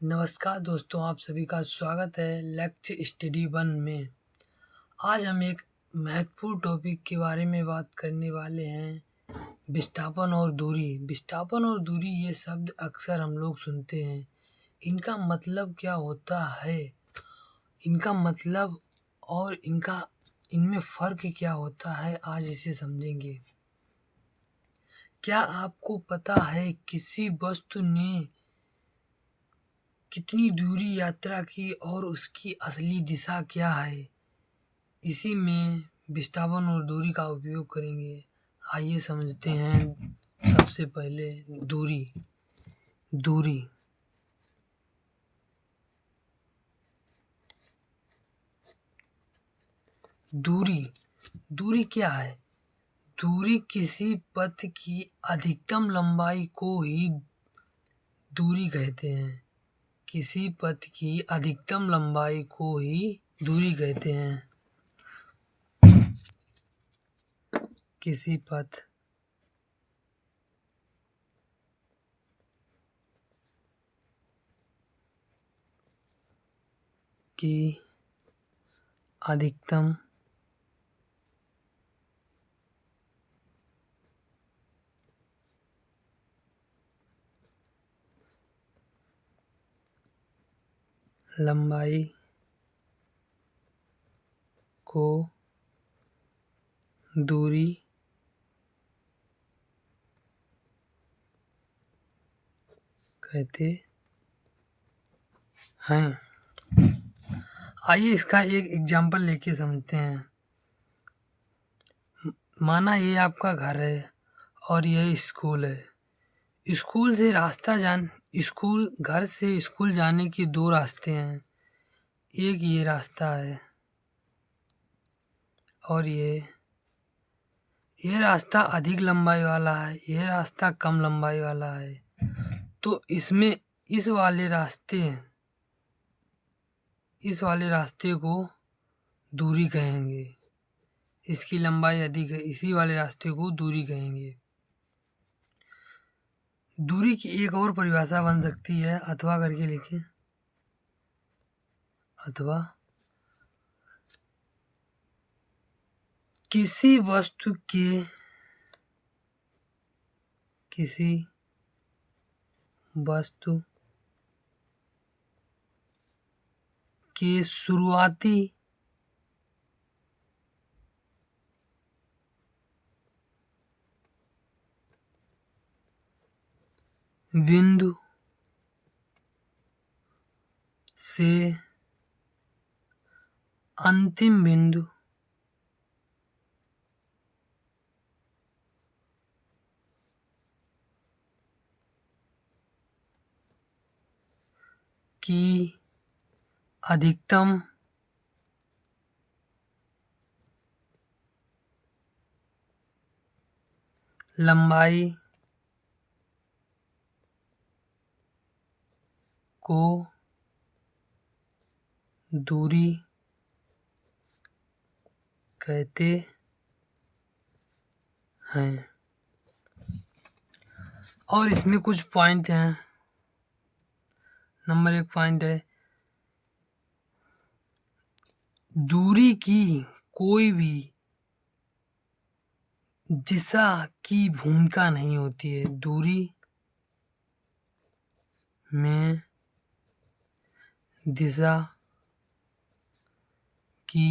नमस्कार दोस्तों, आप सभी का स्वागत है लक्ष्य स्टडी वन में। आज हम एक महत्वपूर्ण टॉपिक के बारे में बात करने वाले हैं, विस्थापन और दूरी। विस्थापन और दूरी ये शब्द अक्सर हम लोग सुनते हैं। इनका मतलब क्या होता है, इनका मतलब और इनमें फ़र्क क्या होता है, आज इसे समझेंगे। क्या आपको पता है किसी वस्तु ने कितनी दूरी यात्रा की और उसकी असली दिशा क्या है? इसी में विस्थापन और दूरी का उपयोग करेंगे। आइए समझते हैं। सबसे पहले दूरी। दूरी दूरी दूरी क्या है? दूरी किसी पथ की अधिकतम लंबाई को ही दूरी कहते हैं। किसी पथ की अधिकतम लंबाई को ही दूरी कहते हैं। किसी पथ की अधिकतम लंबाई को दूरी कहते हैं। आइए इसका एक एग्जाम्पल लेके समझते हैं। माना ये आपका घर है और यह स्कूल है। स्कूल से रास्ता जान स्कूल घर से स्कूल जाने के दो रास्ते हैं। एक ये रास्ता है और ये रास्ता अधिक लंबाई वाला है, यह रास्ता कम लंबाई वाला है। तो इसमें इस वाले रास्ते को दूरी कहेंगे। इसकी लंबाई अधिक है, इसी वाले रास्ते को दूरी कहेंगे। दूरी की एक और परिभाषा बन सकती है, अथवा करके लिखिए। अथवा किसी वस्तु के शुरुआती बिंदु से अंतिम बिंदु की अधिकतम लंबाई को दूरी कहते हैं। और इसमें कुछ पॉइंट हैं। नंबर 1 पॉइंट है, दूरी की कोई भी दिशा की भूमिका नहीं होती है। दूरी में दिशा की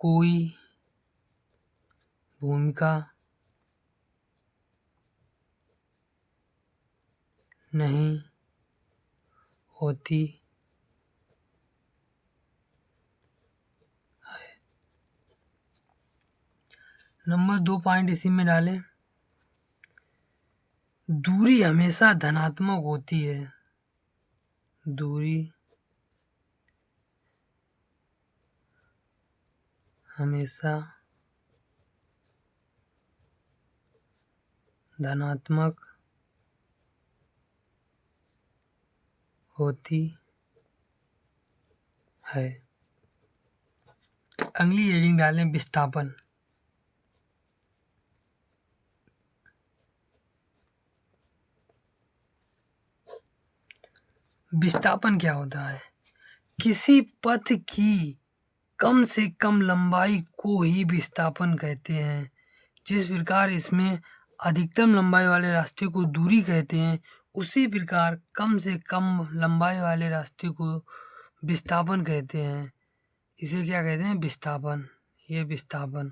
कोई भूमिका नहीं होती है। नंबर 2 पॉइंट इसी में डालें। दूरी हमेशा धनात्मक होती है। दूरी हमेशा धनात्मक होती है। अगली हेडिंग डालें, विस्थापन। विस्थापन क्या होता है? किसी पथ की कम से कम लंबाई को ही विस्थापन कहते हैं। जिस प्रकार इसमें अधिकतम लंबाई वाले रास्ते को दूरी कहते हैं, उसी प्रकार कम से कम लंबाई वाले रास्ते को विस्थापन कहते हैं। इसे क्या कहते हैं? विस्थापन। ये विस्थापन।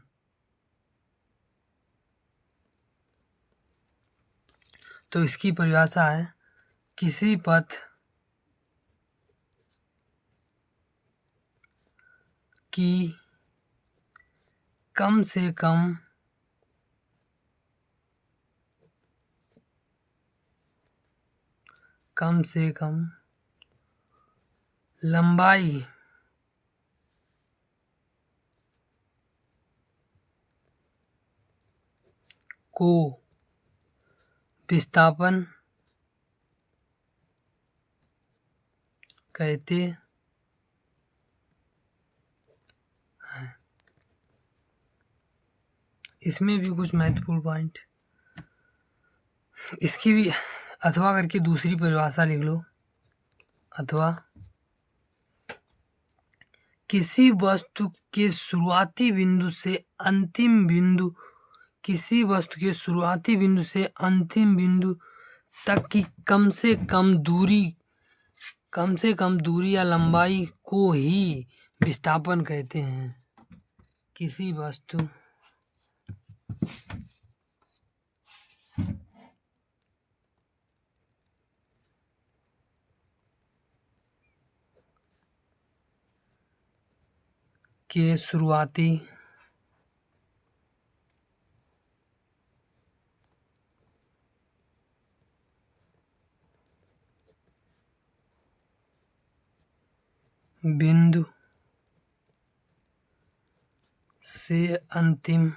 तो इसकी परिभाषा है किसी पथ की कम से कम लंबाई को विस्थापन कहते हैं। इसमें भी कुछ महत्वपूर्ण पॉइंट, इसकी भी अथवा करके दूसरी परिभाषा लिख लो। अथवा किसी वस्तु के शुरुआती बिंदु से अंतिम बिंदु, किसी वस्तु के शुरुआती बिंदु से अंतिम बिंदु तक की कम से कम दूरी या लंबाई को ही विस्थापन कहते हैं। किसी वस्तु के शुरुआती बिंदु से अंतिम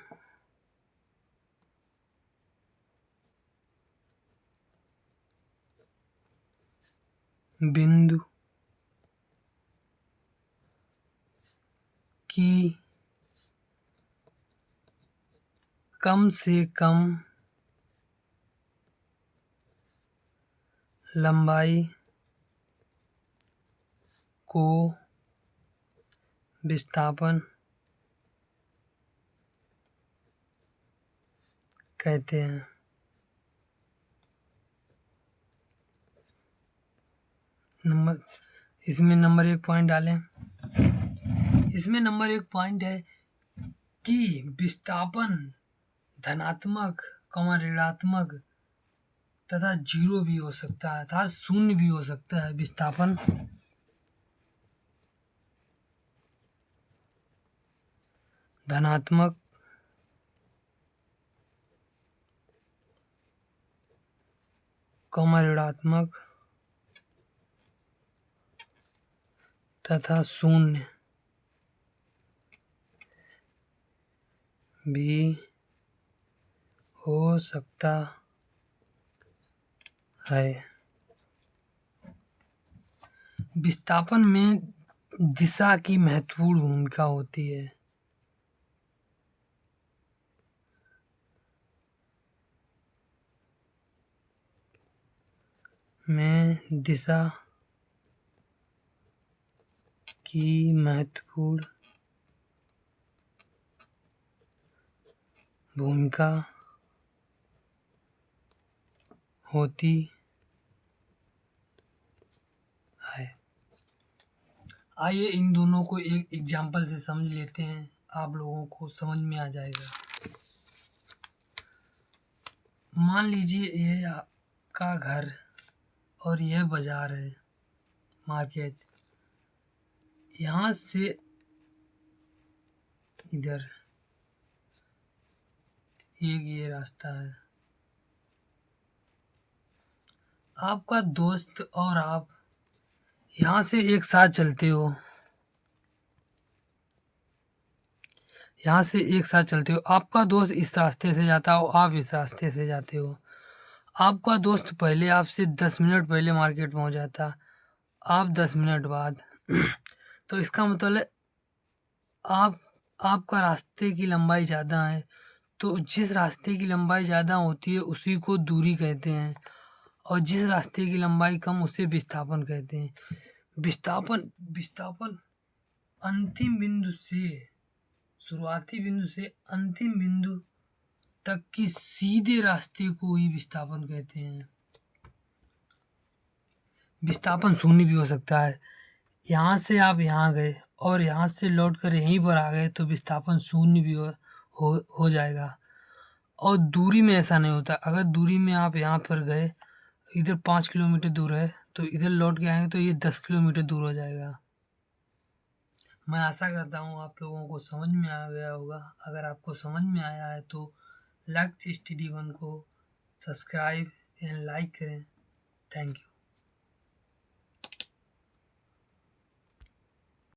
बिंदु की कम से कम लंबाई को विस्थापन कहते हैं। इसमें नंबर 1 पॉइंट डालें। इसमें नंबर 1 पॉइंट है कि विस्थापन धनात्मक, ऋणात्मक तथा जीरो भी हो सकता है, अर्थात शून्य भी हो सकता है। विस्थापन धनात्मक, ऋणात्मक तथा शून्य भी हो सकता है। विस्थापन में दिशा की महत्वपूर्ण भूमिका होती है। दिशा की महत्वपूर्ण भूमिका होती है। आइए इन दोनों को एक एग्जाम्पल से समझ लेते हैं, आप लोगों को समझ में आ जाएगा। मान लीजिए ये आपका घर और यह बाजार है, मार्केट। यहाँ से इधर एक ये रास्ता है। आपका दोस्त और आप यहाँ से एक साथ चलते हो, आपका दोस्त इस रास्ते से जाता हो, आप इस रास्ते से जाते हो। आपका दोस्त पहले आपसे 10 मिनट पहले मार्केट पहुँच जाता, आप 10 मिनट बाद। तो इसका मतलब है आपका रास्ते की लंबाई ज़्यादा है। तो जिस रास्ते की लंबाई ज़्यादा होती है उसी को दूरी कहते हैं। और जिस रास्ते की लंबाई कम उसे विस्थापन कहते हैं। विस्थापन विस्थापन अंतिम बिंदु से, शुरुआती बिंदु से अंतिम बिंदु तक की सीधे रास्ते को ही विस्थापन कहते हैं। विस्थापन शून्य भी हो सकता है। यहाँ से आप यहाँ गए और यहाँ से लौट कर यहीं पर आ गए तो विस्थापन शून्य भी हो जाएगा। और दूरी में ऐसा नहीं होता। अगर दूरी में आप यहाँ पर गए, इधर 5 किलोमीटर दूर है तो इधर लौट के आएंगे तो ये 10 किलोमीटर दूर हो जाएगा। मैं आशा करता हूँ आप लोगों को समझ में आ गया होगा। अगर आपको समझ में आया है तो लक्ष्य स्टडी 1 को सब्सक्राइब एंड लाइक करें। Thank you.